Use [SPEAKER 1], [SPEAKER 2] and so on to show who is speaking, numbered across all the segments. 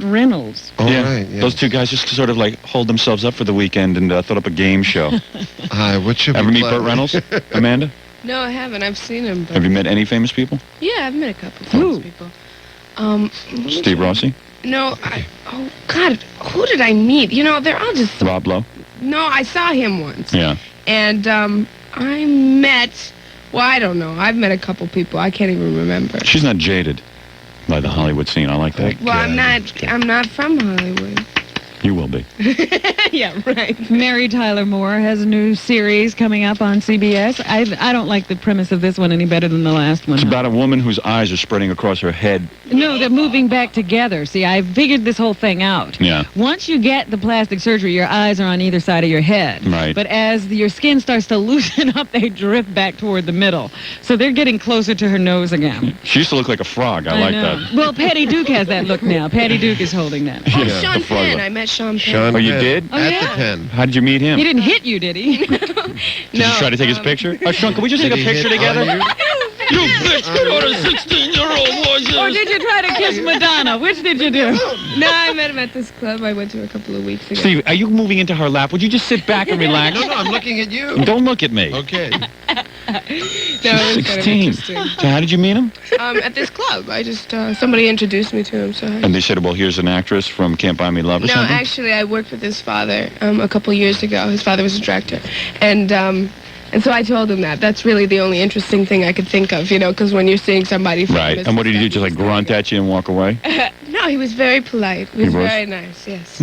[SPEAKER 1] Reynolds.
[SPEAKER 2] Oh,
[SPEAKER 3] Yeah,
[SPEAKER 2] right, yeah.
[SPEAKER 3] those two guys just sort of like hold themselves up for the weekend and throw up a game show.
[SPEAKER 2] Hi, what should
[SPEAKER 3] Ever
[SPEAKER 2] we
[SPEAKER 3] meet
[SPEAKER 2] play?
[SPEAKER 3] Burt Reynolds, Amanda?
[SPEAKER 4] No, I haven't. I've seen him. But
[SPEAKER 3] Have you met any famous people?
[SPEAKER 4] Yeah, I've met a couple
[SPEAKER 1] Who?
[SPEAKER 4] famous people.
[SPEAKER 3] Steve Rossi?
[SPEAKER 4] No, oh, God, who did I meet? You know, they're all just...
[SPEAKER 3] Rob Lowe?
[SPEAKER 4] No, I saw him once.
[SPEAKER 3] Yeah.
[SPEAKER 4] And I met... Well, I don't know. I've met a couple people. I can't even remember.
[SPEAKER 3] She's not jaded by the Hollywood scene. I like that.
[SPEAKER 4] Well, I'm not from Hollywood.
[SPEAKER 3] You will be.
[SPEAKER 4] Yeah, right.
[SPEAKER 1] Mary Tyler Moore has a new series coming up on CBS. I don't like the premise of this one any better than the last one.
[SPEAKER 3] It's about a woman whose eyes are spreading across her head.
[SPEAKER 1] No, they're moving back together. See, I figured this whole thing out.
[SPEAKER 3] Yeah.
[SPEAKER 1] Once you get the plastic surgery, your eyes are on either side of your head.
[SPEAKER 3] Right.
[SPEAKER 1] But as your skin starts to loosen up, they drift back toward the middle. So they're getting closer to her nose again.
[SPEAKER 3] She used to look like a frog. I like
[SPEAKER 1] know.
[SPEAKER 3] that.
[SPEAKER 1] Well, Patty Duke has that look now. Patty Duke is holding that.
[SPEAKER 4] Oh,
[SPEAKER 3] Yeah,
[SPEAKER 4] Sean
[SPEAKER 3] the frog
[SPEAKER 4] Penn.
[SPEAKER 3] look.
[SPEAKER 4] I met Sean Penn.
[SPEAKER 2] Sean
[SPEAKER 3] Oh, you
[SPEAKER 2] Penn.
[SPEAKER 3] did?
[SPEAKER 1] Oh,
[SPEAKER 2] At
[SPEAKER 1] yeah.
[SPEAKER 2] the Penn.
[SPEAKER 3] How did you meet him?
[SPEAKER 1] He didn't hit you, did he?
[SPEAKER 3] Did you try to take his picture? Oh, Sean, can we just take a
[SPEAKER 2] Did he
[SPEAKER 3] picture
[SPEAKER 2] hit
[SPEAKER 3] together?
[SPEAKER 2] on you?
[SPEAKER 3] You bitch, get out of 16-year-old voices.
[SPEAKER 1] Or did you try to kiss Madonna? Which did you do?
[SPEAKER 4] No, I met him at this club I went to a couple of weeks ago.
[SPEAKER 3] Steve, are you moving into her lap? Would you just sit back and relax?
[SPEAKER 2] No, I'm looking at you.
[SPEAKER 3] Don't look at me.
[SPEAKER 2] Okay.
[SPEAKER 4] No, it was kind of
[SPEAKER 3] 16.
[SPEAKER 4] interesting.
[SPEAKER 3] So how did you meet him?
[SPEAKER 4] At this club. I just, somebody introduced me to him, so...
[SPEAKER 3] And they said, well, here's an actress from Can't Buy Me Love or
[SPEAKER 4] No,
[SPEAKER 3] something?
[SPEAKER 4] actually, I worked with his father a couple years ago. His father was a director. And so I told him that. That's really the only interesting thing I could think of, you know, because when you're seeing somebody...
[SPEAKER 3] Right. And what did he do? Just like grunt at you and walk away?
[SPEAKER 4] No, he was very polite. He was
[SPEAKER 3] was?
[SPEAKER 4] very nice, yes.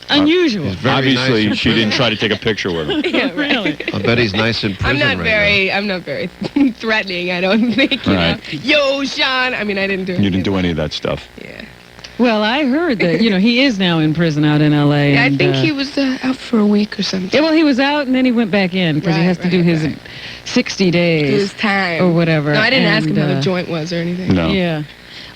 [SPEAKER 1] Unusual.
[SPEAKER 2] He's very
[SPEAKER 3] Obviously,
[SPEAKER 2] nice in
[SPEAKER 3] she didn't
[SPEAKER 2] prison.
[SPEAKER 3] try to take a picture with him.
[SPEAKER 4] Yeah,
[SPEAKER 1] Really?
[SPEAKER 2] I'll bet he's nice in prison
[SPEAKER 4] I'm not very threatening, I don't think, you
[SPEAKER 3] Right.
[SPEAKER 4] know. Yo, Sean! I mean, I didn't do
[SPEAKER 3] You didn't do
[SPEAKER 4] anything.
[SPEAKER 3] any of that stuff.
[SPEAKER 4] Yeah.
[SPEAKER 1] Well, I heard that, he is now in prison out in L.A.
[SPEAKER 4] Yeah, I
[SPEAKER 1] and,
[SPEAKER 4] think he was out for a week or something.
[SPEAKER 1] Yeah, well, he was out, and then he went back in because he
[SPEAKER 4] Right,
[SPEAKER 1] has to do
[SPEAKER 4] right,
[SPEAKER 1] his
[SPEAKER 4] right.
[SPEAKER 1] 60
[SPEAKER 4] It
[SPEAKER 1] days
[SPEAKER 4] was time.
[SPEAKER 1] or whatever.
[SPEAKER 4] No, I didn't ask him
[SPEAKER 1] and,
[SPEAKER 4] how the joint was or anything.
[SPEAKER 3] No.
[SPEAKER 1] Yeah.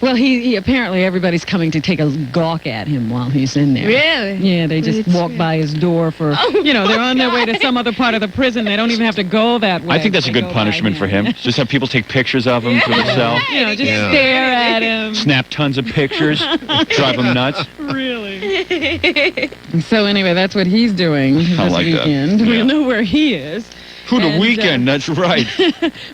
[SPEAKER 1] Well, he apparently everybody's coming to take a gawk at him while he's in there.
[SPEAKER 4] Really?
[SPEAKER 1] Yeah, they just
[SPEAKER 4] It's-
[SPEAKER 1] walk by his door for, they're on their way to some other part of the prison. They don't even have to go that way.
[SPEAKER 3] I think that's a
[SPEAKER 1] They
[SPEAKER 3] good
[SPEAKER 1] go by
[SPEAKER 3] punishment for him. Just have people take pictures of him to the cell.
[SPEAKER 1] Just
[SPEAKER 2] Yeah.
[SPEAKER 1] stare at him.
[SPEAKER 3] Snap tons of pictures. Drive him nuts.
[SPEAKER 1] Really? So anyway, that's what he's doing this
[SPEAKER 3] like that.
[SPEAKER 1] weekend.
[SPEAKER 3] Yeah.
[SPEAKER 1] We'll know where he is.
[SPEAKER 3] Who the
[SPEAKER 1] And,
[SPEAKER 3] weekend? That's right.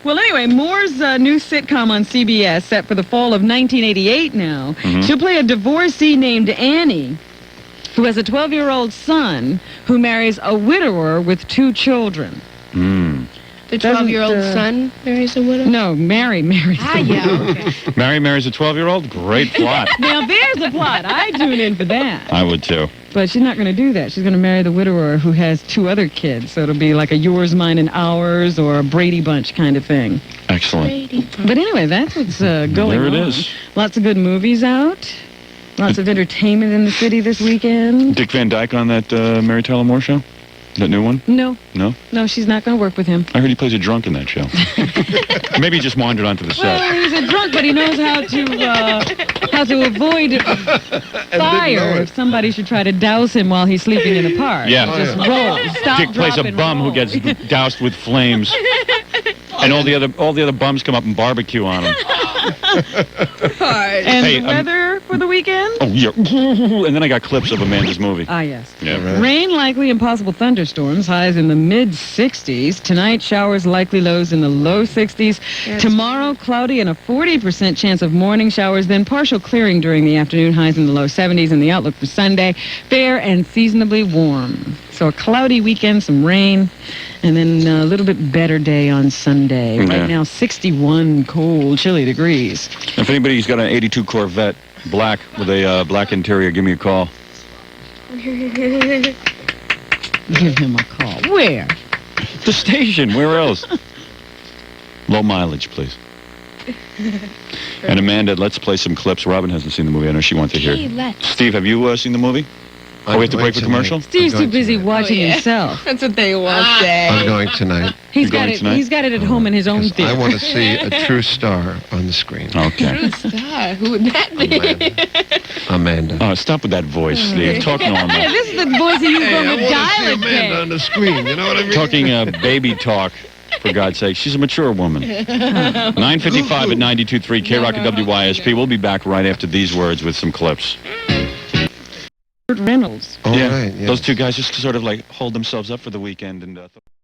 [SPEAKER 1] Well, anyway, Moore's new sitcom on CBS, set for the fall of 1988 now.
[SPEAKER 3] Mm-hmm.
[SPEAKER 1] She'll play a divorcee named Annie, who has a 12-year-old son who marries a widower with 2 children.
[SPEAKER 4] The
[SPEAKER 1] Doesn't,
[SPEAKER 4] 12-year-old son marries a widow?
[SPEAKER 1] No, Mary marries
[SPEAKER 4] Ah,
[SPEAKER 1] the
[SPEAKER 4] yeah,
[SPEAKER 1] widower.
[SPEAKER 4] okay.
[SPEAKER 3] Mary marries a 12-year-old? Great plot.
[SPEAKER 1] Now, there's the plot. I tune in for that.
[SPEAKER 3] I would too.
[SPEAKER 1] But she's not going to do that. She's going to marry the widower who has 2 other kids. So it'll be like a yours, mine, and ours or a Brady Bunch kind of thing.
[SPEAKER 3] Excellent.
[SPEAKER 1] But anyway, that's what's going
[SPEAKER 3] There it
[SPEAKER 1] on.
[SPEAKER 3] is.
[SPEAKER 1] Lots of good movies out. Lots of entertainment in the city this weekend.
[SPEAKER 3] Dick Van Dyke on that Mary Tyler Moore show? That new one?
[SPEAKER 1] No,
[SPEAKER 3] No?
[SPEAKER 1] no, she's not going to work with him.
[SPEAKER 3] I heard he plays a drunk in that show. Maybe he just wandered onto the
[SPEAKER 1] Well,
[SPEAKER 3] set.
[SPEAKER 1] he's a drunk, but he knows how to avoid fire if somebody should try to douse him while he's sleeping in the park.
[SPEAKER 3] Yeah.
[SPEAKER 1] He just roll. Stop,
[SPEAKER 3] Dick plays
[SPEAKER 1] drop,
[SPEAKER 3] a
[SPEAKER 1] and
[SPEAKER 3] bum who
[SPEAKER 1] roll.
[SPEAKER 3] gets doused with flames. And all the other bums come up and barbecue on him.
[SPEAKER 1] And
[SPEAKER 3] Hey,
[SPEAKER 1] the weather for the weekend?
[SPEAKER 3] Oh, yeah. And then I got clips of Amanda's movie.
[SPEAKER 1] Ah, yes.
[SPEAKER 3] Yeah.
[SPEAKER 1] Rain likely and possible thunderstorms, highs in the mid-60s. Tonight, showers likely, lows in the low 60s.
[SPEAKER 4] Yes.
[SPEAKER 1] Tomorrow, cloudy and a 40% chance of morning showers, then partial clearing during the afternoon, highs in the low 70s. And the outlook for Sunday, fair and seasonably warm. So a cloudy weekend, some rain, and then a little bit better day on Sunday.
[SPEAKER 3] Yeah.
[SPEAKER 1] Right now, 61 cold, chilly degrees.
[SPEAKER 3] If anybody's got an 82 Corvette, black, with a black interior, give me a call.
[SPEAKER 1] Give him a call. Where?
[SPEAKER 3] The station, where else? Low mileage, please. And Amanda, let's play some clips. Robin hasn't seen the movie. I know she wants to hear
[SPEAKER 4] Hey,
[SPEAKER 3] it.
[SPEAKER 4] let's.
[SPEAKER 3] Steve, have you seen the movie? Oh, we have to break for commercial?
[SPEAKER 1] Steve's too
[SPEAKER 2] going
[SPEAKER 1] busy
[SPEAKER 2] tonight.
[SPEAKER 1] watching
[SPEAKER 4] Oh, yeah.
[SPEAKER 1] himself.
[SPEAKER 4] That's what they want to say.
[SPEAKER 2] I'm going tonight.
[SPEAKER 1] He's
[SPEAKER 3] going
[SPEAKER 1] got it.
[SPEAKER 3] tonight?
[SPEAKER 1] He's got it at home in his own
[SPEAKER 2] 'Cause
[SPEAKER 1] theater.
[SPEAKER 2] I want to see a true star on the screen.
[SPEAKER 3] Okay.
[SPEAKER 4] True star. Who would that be?
[SPEAKER 2] Amanda.
[SPEAKER 3] Oh, stop with that voice, Steve. Talk normal.
[SPEAKER 1] Yeah, this is the voice he used on the dial-up day.
[SPEAKER 2] the screen. You know what I mean?
[SPEAKER 3] Talking baby talk, for God's sake. She's a mature woman. 9:55 at 92.3 KROC and WYSP. We'll be back right after these words with some clips.
[SPEAKER 1] Reynolds.
[SPEAKER 2] Oh,
[SPEAKER 3] yeah,
[SPEAKER 2] right. Yes.
[SPEAKER 3] those two guys just sort of like hold themselves up for the weekend and